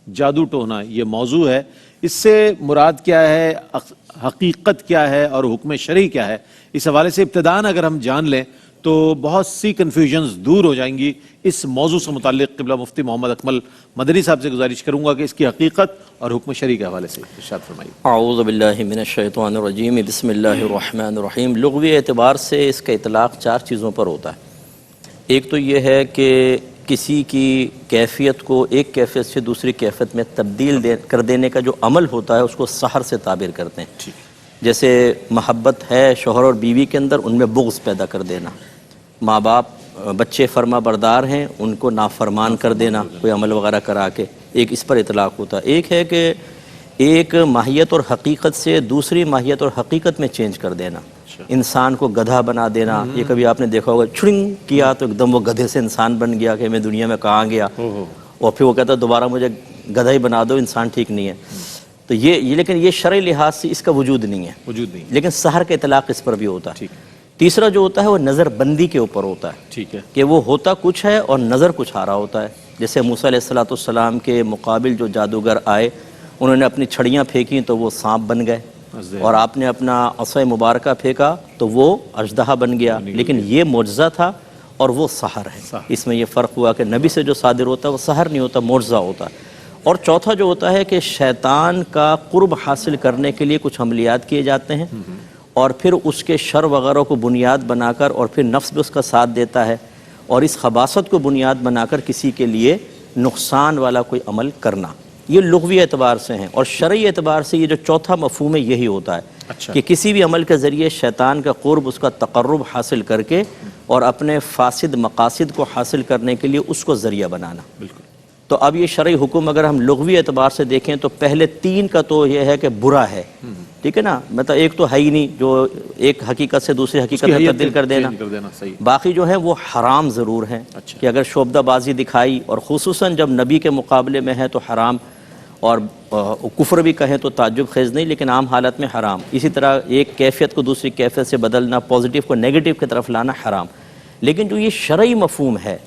جادو ٹونا یہ موضوع ہے، اس سے مراد کیا ہے، حقیقت کیا ہے اور حکم شرعی کیا ہے، اس حوالے سے ابتداً اگر ہم جان لیں تو بہت سی کنفیوژنز دور ہو جائیں گی۔ اس موضوع سے متعلق قبلہ مفتی محمد اکمل مدنی صاحب سے گزارش کروں گا کہ اس کی حقیقت اور حکم شرعی کے حوالے سے ارشاد فرمائیے۔ اعوذ باللہ من الشیطان الرجیم، بسم اللہ الرحمن الرحیم۔ لغوی اعتبار سے اس کا اطلاق 4 چیزوں پر ہوتا ہے۔ ایک تو یہ ہے کہ کسی کی کیفیت کو ایک کیفیت سے دوسری کیفیت میں تبدیل کر دینے کا جو عمل ہوتا ہے اس کو سحر سے تعبیر کرتے ہیں۔ جیسے محبت ہے شوہر اور بیوی کے اندر، ان میں بغض پیدا کر دینا، ماں باپ بچے فرما بردار ہیں ان کو نافرمان کر دینا کوئی عمل وغیرہ کرا کے، ایک اس پر اطلاق ہوتا ہے۔ ایک ہے کہ ایک ماہیت اور حقیقت سے دوسری ماہیت اور حقیقت میں چینج کر دینا، انسان کو گدھا بنا دینا۔ یہ کبھی آپ نے دیکھا ہوگا چھڑنگ کیا تو ایک دم وہ گدھے سے انسان بن گیا کہ میں دنیا میں کہاں گیا، اور پھر وہ کہتا ہے دوبارہ مجھے گدھا ہی بنا دو، انسان ٹھیک نہیں ہے۔ تو یہ لیکن یہ شرعی لحاظ سے اس کا وجود نہیں ہے، لیکن سحر کا اطلاق اس پر بھی ہوتا ہے۔ تیسرا جو ہوتا ہے وہ نظر بندی کے اوپر ہوتا ہے، کہ وہ ہوتا کچھ ہے اور نظر کچھ آ رہا ہوتا ہے۔ جیسے موسیٰ علیہ السلام کے مقابل جو جادوگر آئے، انہوں نے اپنی چھڑیاں پھینکی تو وہ سانپ بن گئے، اور آپ نے اپنا عصا مبارکہ پھینکا تو وہ اژدہا بن گیا، لیکن یہ معجزہ تھا اور وہ سحر ہے۔ اس میں یہ فرق ہوا کہ نبی سے جو صادر ہوتا ہے وہ سحر نہیں ہوتا، معجزہ ہوتا ہے۔ اور چوتھا جو ہوتا ہے کہ شیطان کا قرب حاصل کرنے کے لیے کچھ عملیات کیے جاتے ہیں، اور پھر اس کے شر وغیرہ کو بنیاد بنا کر، اور پھر نفس بھی اس کا ساتھ دیتا ہے، اور اس خباثت کو بنیاد بنا کر کسی کے لیے نقصان والا کوئی عمل کرنا۔ یہ لغوی اعتبار سے ہیں، اور شرعی اعتبار سے یہ جو چوتھا مفہوم ہے یہی ہوتا ہے کہ کسی بھی عمل کے ذریعے شیطان کا قرب، اس کا تقرب حاصل کر کے اور اپنے فاسد مقاصد کو حاصل کرنے کے لیے اس کو ذریعہ بنانا۔ تو اب یہ شرعی حکم اگر ہم لغوی اعتبار سے دیکھیں تو پہلے 3 کا تو یہ ہے کہ برا ہے، ٹھیک ہے نا، مطلب ایک تو ہے ہی نہیں، جو ایک حقیقت سے دوسری حقیقت میں تبدیل کر دینا۔ باقی جو ہیں وہ حرام ضرور ہیں، کہ اگر شعبدہ بازی دکھائی، اور خصوصاً جب نبی کے مقابلے میں ہے تو حرام، اور کفر بھی کہیں تو تعجب خیز نہیں، لیکن عام حالت میں حرام۔ اسی طرح ایک کیفیت کو دوسری کیفیت سے بدلنا، پازیٹیو کو نیگیٹو کی طرف لانا حرام۔ لیکن جو یہ شرعی مفہوم ہے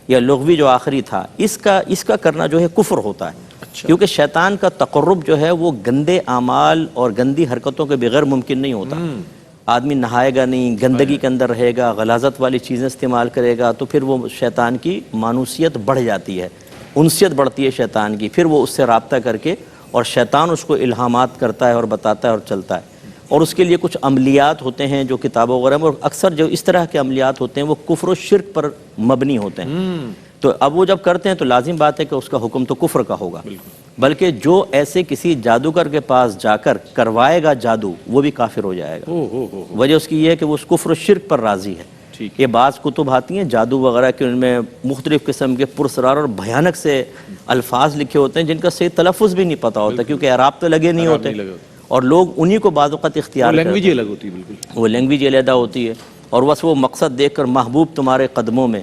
یا لغوی جو آخری تھا، اس کا کرنا جو ہے کفر ہوتا ہے، کیونکہ شیطان کا تقرب جو ہے وہ گندے اعمال اور گندی حرکتوں کے بغیر ممکن نہیں ہوتا۔ آدمی نہائے گا نہیں، گندگی کے اندر رہے گا، غلاظت والی چیزیں استعمال کرے گا، تو پھر وہ شیطان کی مانوسیت بڑھ جاتی ہے، انسیت بڑھتی ہے شیطان کی، پھر وہ اس سے رابطہ کر کے، اور شیطان اس کو الہامات کرتا ہے اور بتاتا ہے اور چلتا ہے، اور اس کے لیے کچھ عملیات ہوتے ہیں جو کتابوں وغیرہ میں، اور اکثر جو اس طرح کے عملیات ہوتے ہیں وہ کفر و شرک پر مبنی ہوتے ہیں۔ تو اب وہ جب کرتے ہیں تو لازم بات ہے کہ اس کا حکم تو کفر کا ہوگا، بلکہ جو ایسے کسی جادوگر کے پاس جا کر کروائے گا جادو، وہ بھی کافر ہو جائے گا۔ وجہ اس کی یہ ہے کہ وہ اس کفر و شرک پر راضی ہے۔ یہ بعض کتب آتی ہیں جادو وغیرہ کے، ان میں مختلف قسم کے پرسرار اور بھیانک سے الفاظ لکھے ہوتے ہیں جن کا صحیح تلفظ بھی نہیں پتہ ہوتا، کیونکہ اعراب تو لگے نہیں ہوتے، اور لوگ انہی کو بعض اوقات اختیار کرتے ہیں۔ لینگویج الگ ہوتی ہے، بالکل وہ لینگویج علیحدہ ہوتی ہے، اور بس وہ مقصد دیکھ کر محبوب تمہارے قدموں میں،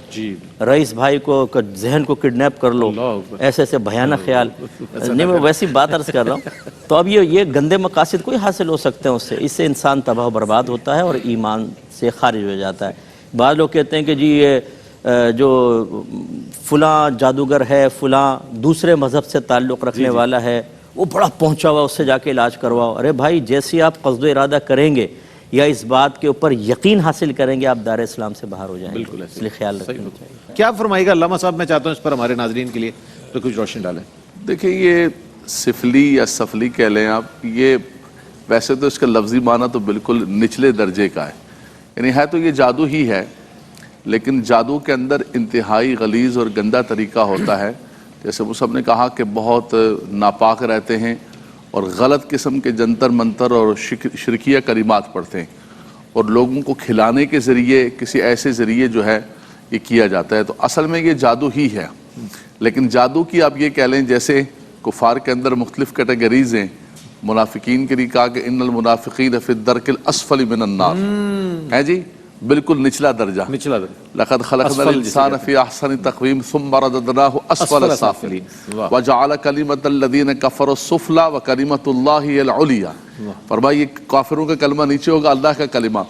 رئیس بھائی کو ذہن کو کڈنیپ کر لو، ایسے ایسے بھیانک خیال۔ نہیں میں ویسی بات عرض کر رہا ہوں۔ تو اب یہ گندے مقاصد کوئی حاصل ہو سکتے ہیں اس سے انسان تباہ و برباد ہوتا ہے اور ایمان سے خارج ہو جاتا ہے۔ بعض لوگ کہتے ہیں کہ جی یہ جو فلاں جادوگر ہے، فلاں دوسرے مذہب سے تعلق رکھنے والا ہے، وہ بڑا پہنچا ہوا، اس سے جا کے علاج کرواؤ۔ ارے بھائی جیسی آپ قصد و ارادہ کریں گے یا اس بات کے اوپر یقین حاصل کریں گے، آپ دار اسلام سے باہر ہو جائیں گے، اس لیے خیال رکھنا چاہیے۔ کیا فرمائے گا علامہ صاحب؟ میں چاہتا ہوں اس پر ہمارے ناظرین کے لیے تو کچھ روشن ڈالیں۔ دیکھیں یہ سفلی یا سفلی کہہ لیں آپ، یہ ویسے تو اس کا لفظی معنی تو بالکل نچلے درجے کا ہے، یعنی ہے تو یہ جادو ہی ہے، لیکن جادو کے اندر انتہائی غلیظ اور گندا طریقہ ہوتا ہے۔ جیسے وہ سب نے کہا کہ بہت ناپاک رہتے ہیں اور غلط قسم کے جنتر منتر اور شرکیہ کلمات پڑھتے ہیں، اور لوگوں کو کھلانے کے ذریعے کسی ایسے ذریعے جو ہے یہ کیا جاتا ہے۔ تو اصل میں یہ جادو ہی ہے، لیکن جادو کی آپ یہ کہہ لیں جیسے کفار کے اندر مختلف کیٹیگریز ہیں۔ منافقین کے لیے کہا کہ ان المنافقین فی الدرک الاسفل من النار، ہے جی بالکل نچلا درجہ۔ لقد خلقنا الانسان فی احسن تقویم ثم رددناہ اسفل السافلین وجعل کلمۃ الذین کفروا السفلی وکلمۃ اللہ ہی العلیٰ۔ فرمایا یہ کافروں کا کلمہ نیچے ہوگا، اللہ کا کلمہ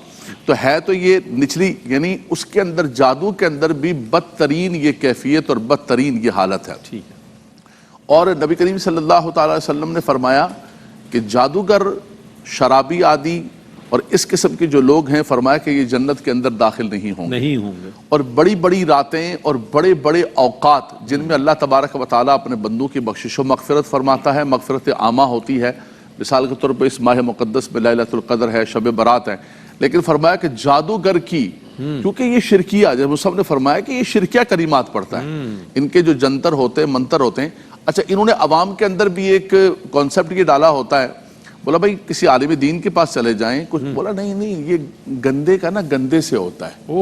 تو ہے تو یہ نچلی، یعنی اس کے اندر جادو کے اندر بھی بدترین یہ کیفیت اور بدترین یہ حالت ہے۔ اور نبی کریم صلی اللہ تعالی وسلم نے فرمایا کہ جادوگر، شرابی آدی اور اس قسم کے جو لوگ ہیں، فرمایا کہ یہ جنت کے اندر داخل نہیں ہوں گے اور بڑی بڑی راتیں اور بڑے بڑے اوقات جن میں اللہ تبارک و تعالیٰ اپنے بندوں کی بخشش و مغفرت فرماتا ہے، مغفرت عامہ ہوتی ہے، مثال کے طور پر اس ماہ مقدس میں لیلۃ القدر ہے، شب برات ہے، لیکن فرمایا کہ جادوگر کی، کیونکہ یہ شرکیہ، جب مصعب نے فرمایا کہ یہ شرکیہ کلمات پڑھتا ہے، ان کے جو جنتر ہوتے ہیں، منتر ہوتے ہیں۔ اچھا، انہوں نے عوام کے اندر بھی ایک کانسیپٹ یہ ڈالا ہوتا ہے، بولا بھائی کسی عالم دین کے پاس چلے جائیں، کچھ بولا نہیں یہ گندے کا نا گندے سے ہوتا ہے،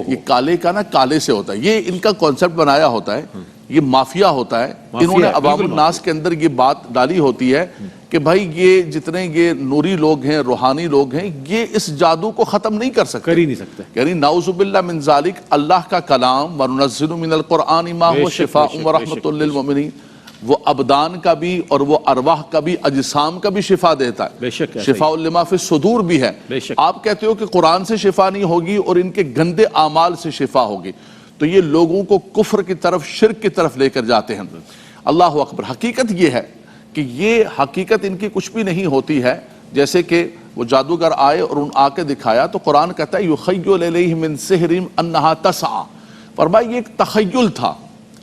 یہ کالے کا نا کالے سے ہوتا ہے، یہ ان کا کانسیپٹ بنایا ہوتا ہے، یہ مافیا ہوتا ہے۔ انہوں نے عوام الناس کے اندر یہ بات ڈالی ہوتی ہے کہ بھائی یہ جتنے یہ نوری لوگ ہیں، روحانی لوگ ہیں، یہ اس جادو کو ختم نہیں کر سکتے، یعنی نعوذ باللہ من ذالک، اللہ کا کلام وَنُنَزِّلُ مِنَ الْقُرْآنِ مَا هُوَ شِفَاءٌ وَرَحْمَةٌ لِّلْمُؤْمِنِينَ، وہ ابدان کا بھی اور وہ ارواح کا بھی، اجسام کا بھی شفا دیتا ہے، شفاء لما فی الصدور بھی ہے۔ آپ کہتے ہو کہ قرآن سے شفا نہیں ہوگی اور ان کے گندے اعمال سے شفا ہوگی، تو یہ لوگوں کو کفر کی طرف، شرک کی طرف لے کر جاتے ہیں۔ اللہ اکبر۔ حقیقت یہ ہے کہ یہ حقیقت ان کی کچھ بھی نہیں ہوتی ہے، جیسے کہ وہ جادوگر آئے اور ان آ کے دکھایا تو قرآن کہتا ہے یُخَیَّلُ إِلَیْهِ مِن سِحْرِهِمْ أَنَّهَا تَسْعَىٰ، فرمایا یہ ایک تخیل تھا،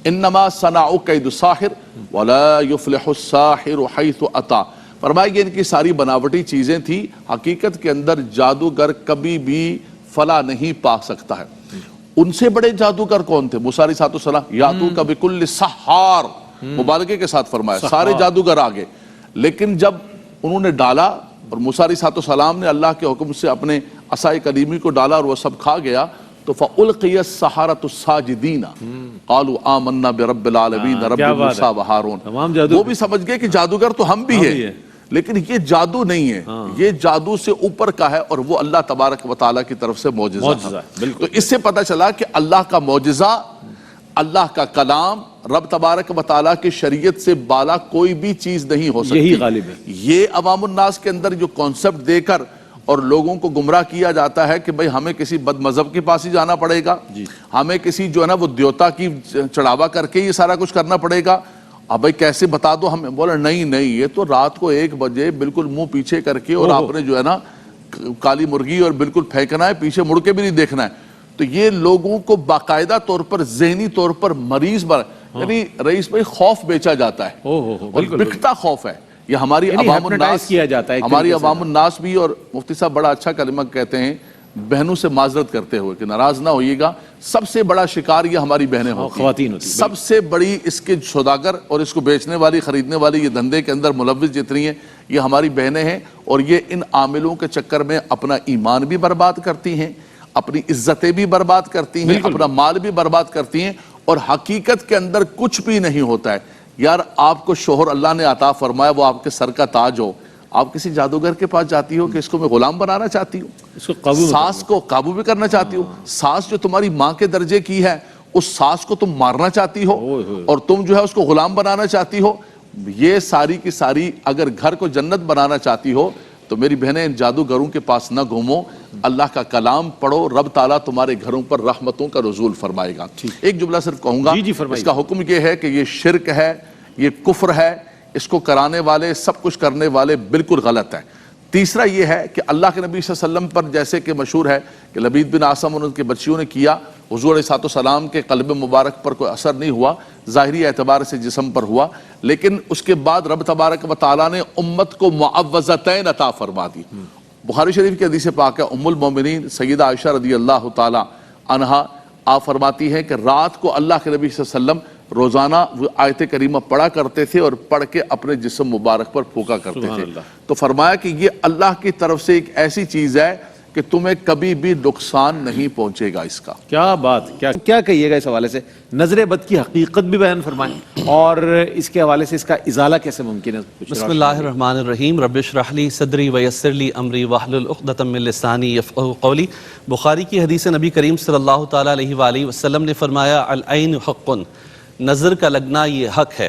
انما صنعوا کید الساحر ولا یفلح الساحر حیث اتی، فرمایا یہ ان کی ساری بناوٹی چیزیں تھی، حقیقت کے اندر جادوگر کبھی بھی فلاح نہیں پا سکتا ہے۔ ان سے بڑے جادوگر کون تھے؟ موسیٰ علیہ السلام، یاتوک بکل سحار، مبالغے کے ساتھ فرمایا، سارے جادوگر آگے، لیکن جب انہوں نے ڈالا اور موسیٰ علیہ السلام نے اللہ کے حکم سے اپنے عصائے کلیمی کو ڈالا اور وہ سب کھا گیا، تو فَأُلْقِيَ السَّحَرَةُ السَّاجِدِينَ قَالُوا آمَنَّا بِرَبِّ الْعَالَمِينَ رَبِّ موسیٰ وَہارون۔ وہ بھی سمجھ گئے کہ جادوگر تو ہم بھی ہیں، لیکن یہ جادو نہیں ہے، یہ جادو سے اوپر کا ہے اور وہ اللہ تبارک و تعالیٰ کی طرف سے معجزہ ہے۔ تو اس سے پتہ چلا کہ اللہ کا معجزہ، اللہ کا کلام، رب تبارک و تعالیٰ کی شریعت سے بالا کوئی بھی چیز نہیں ہو سکتی۔ یہی غالب ہے۔ یہ عوام الناس کے اندر جو کانسیپٹ دے کر اور لوگوں کو گمراہ کیا جاتا ہے کہ بھئی ہمیں کسی بد مذہب کے پاس ہی جانا پڑے گا، ہمیں کسی جو ہے نا وہ دیوتا کی چڑھاوا کر کے یہ سارا کچھ کرنا پڑے گا، اب بھئی کیسے بتا دو ہمیں، بولا نہیں یہ تو رات کو 1 بجے بالکل منہ پیچھے کر کے اور آپ نے جو ہے نا کالی مرغی اور بالکل پھینکنا ہے، پیچھے مڑ کے بھی نہیں دیکھنا ہے۔ تو یہ لوگوں کو باقاعدہ طور پر، ذہنی طور پر مریض یعنی رئیس بھائی خوف بیچا جاتا ہے اور بکتا خوف ہے۔ یہ ہماری عوام الناس، ہماری عوام الناس بھی، اور مفتی صاحب بڑا اچھا کلمہ کہتے ہیں بہنوں سے معذرت کرتے ہوئے کہ ناراض نہ ہوئیے گا، سب سے بڑا شکار یہ ہماری بہنیں ہوتی ہیں، سب سے بڑی اس کے سوداگر اور اس کو بیچنے والی، خریدنے والی، یہ دھندے کے اندر ملوث جتنی ہیں یہ ہماری بہنیں ہیں، اور یہ ان عاملوں کے چکر میں اپنا ایمان بھی برباد کرتی ہیں، اپنی عزتیں بھی برباد کرتی ہیں، اپنا مال بھی برباد کرتی ہیں، اور حقیقت کے اندر کچھ بھی نہیں ہوتا ہے۔ یار آپ کو شوہر اللہ نے عطا فرمایا، وہ آپ کے سر کا تاج ہو، آپ کسی جادوگر کے پاس جاتی ہو کہ اس کو میں غلام بنانا چاہتی ہوں، ساس کو قابو بھی کرنا چاہتی ہو، ساس جو تمہاری ماں کے درجے کی ہے اس ساس کو تم مارنا چاہتی ہو اور تم جو ہے اس کو غلام بنانا چاہتی ہو۔ یہ ساری کی ساری، اگر گھر کو جنت بنانا چاہتی ہو تو میری بہنیں ان جادوگروں کے پاس نہ گھومو، اللہ کا کلام پڑھو، رب تعالیٰ تمہارے گھروں پر رحمتوں کا نزول فرمائے گا۔ ایک جملہ صرف کہوں گا، اس کا حکم یہ ہے کہ یہ شرک ہے، یہ کفر ہے، اس کو کرانے والے، سب کچھ کرنے والے بالکل غلط ہیں۔ تیسرا یہ ہے کہ اللہ کے نبی صلی اللہ علیہ وسلم پر جیسے کہ مشہور ہے کہ لبید بن عاصم اور ان کے بچیوں نے کیا، حضور علیہ السلام کے قلب مبارک پر کوئی اثر نہیں ہوا، ظاہری اعتبار سے جسم پر ہوا، لیکن اس کے بعد رب تبارک و تعالیٰ نے امت کو معوذتین عطا فرما دی۔ بخاری شریف کی حدیث پاک ہے، ام المومنین سیدہ عائشہ رضی اللہ تعالی عنہا آپ فرماتی ہیں کہ رات کو اللہ کے نبی صلی اللہ علیہ وسلم روزانہ وہ آیت کریمہ پڑھا کرتے تھے اور پڑھ کے اپنے جسم مبارک پر پھونکا کرتے تھے۔ تو فرمایا کہ یہ اللہ کی طرف سے ایک ایسی چیز ہے کہ تمہیں کبھی بھی نقصان نہیں پہنچے گا اس کا۔ کیا بات، کیا کہیے گا اس حوالے سے؟ نظر بد کی حقیقت بھی بیان فرمائیں اور اس کے حوالے سے اس کا ازالہ کیسے ممکن ہے؟ بسم اللہ الرحمن الرحیم، رب اشرح لی صدری ویسر لی امری واحلل عقدۃ من لسانی یفقہوا قولی۔ بخاری کی حدیث نبی کریم صلی اللہ تعالیٰ علیہ وآلہ وسلم نے فرمایا العین حق، نظر کا لگنا یہ حق ہے۔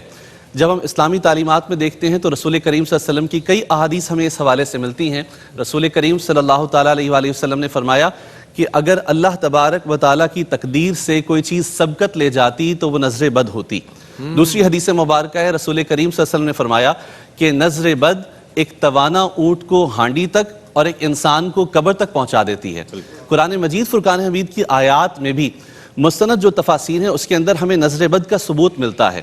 جب ہم اسلامی تعلیمات میں دیکھتے ہیں تو رسول کریم صلی اللہ علیہ وسلم کی کئی احادیث ہمیں اس حوالے سے ملتی ہیں۔ رسول کریم صلی اللہ تعالیٰ علیہ وآلہ وسلم نے فرمایا کہ اگر اللہ تبارک و تعالیٰ کی تقدیر سے کوئی چیز سبقت لے جاتی تو وہ نظر بد ہوتی، دوسری حدیث مبارکہ ہے رسول کریم صلی اللہ علیہ وسلم نے فرمایا کہ نظر بد ایک توانا اونٹ کو ہانڈی تک اور ایک انسان کو قبر تک پہنچا دیتی ہے۔ قرآن مجید فرقان حمید کی آیات میں بھی مستند جو تفاسیر ہیں اس کے اندر ہمیں نظر بد کا ثبوت ملتا ہے۔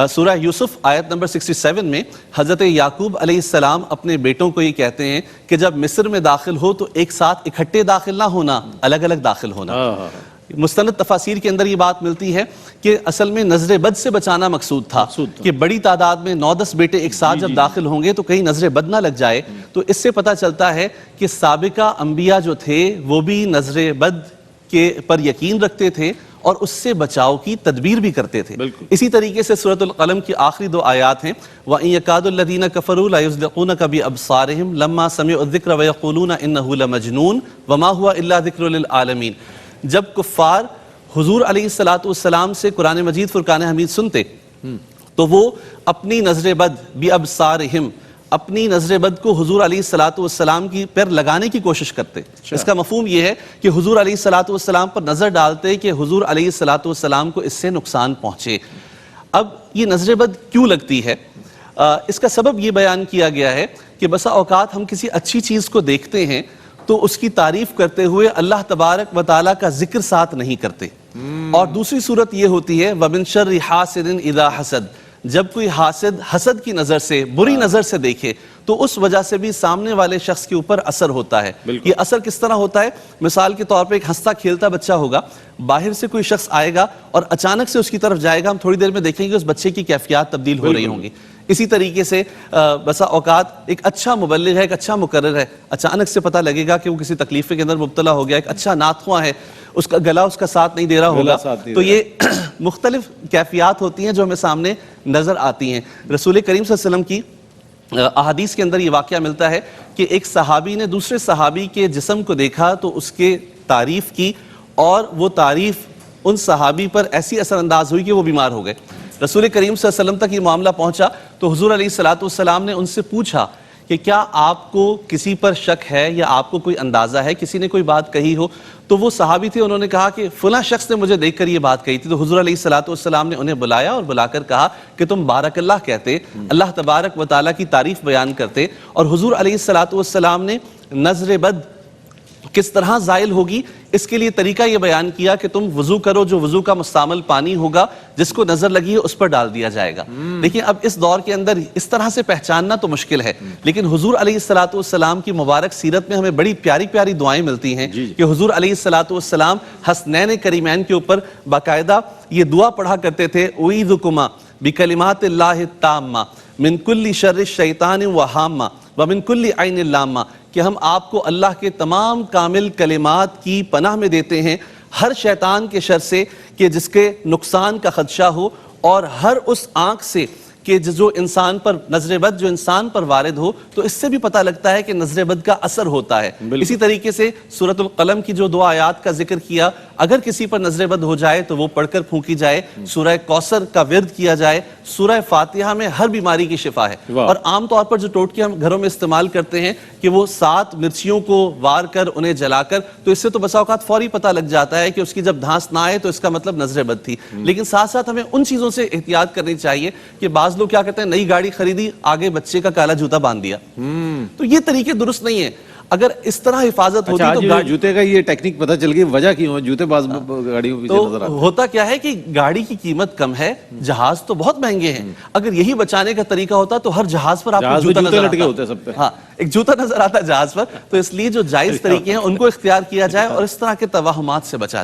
سورہ یوسف آیت نمبر 67 میں حضرت یعقوب علیہ السلام اپنے بیٹوں کو یہ کہتے ہیں کہ جب مصر میں داخل ہو تو ایک ساتھ اکٹھے داخل نہ ہونا، الگ الگ داخل ہونا۔ مستند تفاسیر کے اندر یہ بات ملتی ہے کہ اصل میں نظر بد سے بچانا مقصود تھا کہ بڑی تعداد میں 9-10 بیٹے ایک ساتھ جب داخل ہوں گے تو کہیں نظر بد نہ لگ جائے۔ تو اس سے پتہ چلتا ہے کہ سابقہ انبیاء جو تھے وہ بھی نظر بد کے پر یقین رکھتے تھے اور اس سے بچاؤ کی تدبیر بھی کرتے تھے۔ اسی طریقے سے سورۃ القلم کی آخری 2 آیات ہیں وَإِن يَكَادُ الَّذِينَ كَفَرُوا لَيُزْلِقُونَكَ بِأَبْصَارِهِمْ لَمَّا سَمِعُوا الذِّكْرَ وَيَقُولُونَ إِنَّهُ لَمَجْنُونٌ وَمَا هُوَ إِلَّا ذِكْرٌ لِلْعَالَمِينَ۔ جب کفار حضور علیہ السلام سے قرآن مجید فرقان حمید سنتے تو وہ اپنی نظر بد بِأَبْصَارِهِمْ اپنی نظر بد کو حضور علیہ السلام کی پر لگانے کی کوشش کرتے۔ اس کا مفہوم یہ ہے کہ حضور علیہ السلام پر نظر ڈالتے کہ حضور علیہ السلام کو اس سے نقصان پہنچے۔ اب یہ نظر بد کیوں لگتی ہے؟ اس کا سبب یہ بیان کیا گیا ہے کہ بسا اوقات ہم کسی اچھی چیز کو دیکھتے ہیں تو اس کی تعریف کرتے ہوئے اللہ تبارک و تعالیٰ کا ذکر ساتھ نہیں کرتے، اور دوسری صورت یہ ہوتی ہے وَمِن شَرِّ حَاسِدٍ إِذَا حَسَدَ، جب کوئی حاسد حسد کی نظر سے بری نظر سے دیکھے تو اس وجہ سے بھی سامنے والے شخص کے اوپر اثر ہوتا ہے۔ یہ اثر کس طرح ہوتا ہے؟ مثال کے طور پہ ایک ہنستا کھیلتا بچہ ہوگا، باہر سے کوئی شخص آئے گا اور اچانک سے اس کی طرف جائے گا، ہم تھوڑی دیر میں دیکھیں گے اس بچے کی کیفیات تبدیل ہو رہی ہوں گی۔ اسی طریقے سے بسا اوقات ایک اچھا مبلغ ہے، ایک اچھا مقرر ہے، اچانک سے پتہ لگے گا کہ وہ کسی تکلیف کے اندر مبتلا ہو گیا، ایک اچھا نعت خواں ہے، اس کا گلا اس کا ساتھ نہیں دے رہا ہوگا۔ تو یہ مختلف کیفیات ہوتی ہیں جو ہمیں سامنے نظر آتی ہیں۔ رسول کریم صلی اللہ علیہ وسلم کی احادیث کے اندر یہ واقعہ ملتا ہے کہ ایک صحابی نے دوسرے صحابی کے جسم کو دیکھا تو اس کے تعریف کی، اور وہ تعریف ان صحابی پر ایسی اثر انداز ہوئی کہ وہ بیمار ہو گئے۔ رسول کریم صلی اللہ علیہ وسلم تک یہ معاملہ پہنچا تو حضور علیہ السلام نے ان سے پوچھا کہ کیا آپ کو کسی پر شک ہے یا آپ کو کوئی اندازہ ہے، کسی نے کوئی بات کہی ہو؟ تو وہ صحابی تھے، انہوں نے کہا کہ فلاں شخص نے مجھے دیکھ کر یہ بات کہی تھی۔ تو حضور علیہ السلام نے انہیں بلایا اور بلا کر کہا کہ تم بارک اللہ کہتے، اللہ تبارک و تعالیٰ کی تعریف بیان کرتے، اور حضور علیہ السلام نے نظر بد کس طرح زائل ہوگی اس کے لیے طریقہ یہ بیان کیا کہ تم وضو کرو، جو وضو کا مستعمل پانی ہوگا جس کو نظر لگی ہے اس پر ڈال دیا جائے گا۔ لیکن اب اس دور کے اندر اس طرح سے پہچاننا تو مشکل ہے، لیکن حضور علیہ السلام کی مبارک سیرت میں ہمیں بڑی پیاری پیاری دعائیں ملتی ہیں کہ حضور علیہ السلام حسنین کریمین کے اوپر باقاعدہ یہ دعا پڑھا کرتے تھے اعوذکما بکلمات اللہ التامہ من کل شر الشیطان وہامہ ومن کل عین لامہ، کہ ہم آپ کو اللہ کے تمام کامل کلمات کی پناہ میں دیتے ہیں ہر شیطان کے شر سے کہ جس کے نقصان کا خدشہ ہو، اور ہر اس آنکھ سے کہ جو انسان پر نظر بد جو انسان پر وارد ہو۔ تو اس سے بھی پتہ لگتا ہے کہ نظر بد کا اثر ہوتا ہے۔ اسی طریقے سے سورۃ القلم کی جو 2 آیات کا ذکر کیا، اگر کسی پر نظر بد ہو جائے تو وہ پڑھ کر پھونکی جائے، سورہ کوثر کا ورد کیا جائے، سورہ فاتحہ میں ہر بیماری کی شفا ہے۔ اور عام طور پر جو ٹوٹکے ہم گھروں میں استعمال کرتے ہیں کہ وہ 7 مرچیوں کو وار کر انہیں جلا کر، تو اس سے تو بسا اوقات فوری پتہ لگ جاتا ہے کہ اس کی جب دھانس نہ آئے تو اس کا مطلب نظر بد تھی۔ لیکن ساتھ ساتھ ہمیں ان چیزوں سے احتیاط کرنی چاہیے کہ بعض لوگ کیا کہتے ہیں، نئی گاڑی خریدی، آگے بچے کا کالا جوتا باندھ دیا، تو یہ طریقے درست نہیں ہیں۔ اگر اس طرح حفاظت ہوتی تو جوتے کا یہ ٹیکنیک پتہ چل گئی، وجہ کیوں ہے جوتے بعض گاڑیوں پیچھے نظر آتے ہیں؟ ہوتا کیا ہے کہ گاڑی کی قیمت کم ہے، جہاز تو بہت مہنگے ہیں، اگر یہی بچانے کا طریقہ ہوتا تو ہر جہاز پر آپ کو جوتا نظر لٹکے ہوتے سب پہ، ہاں ایک جوتا نظر آتا جہاز پر۔ تو اس لیے جو جائز طریقے ہیں ان کو اختیار کیا جائے اور اس طرح کے توہمات سے بچا جائے۔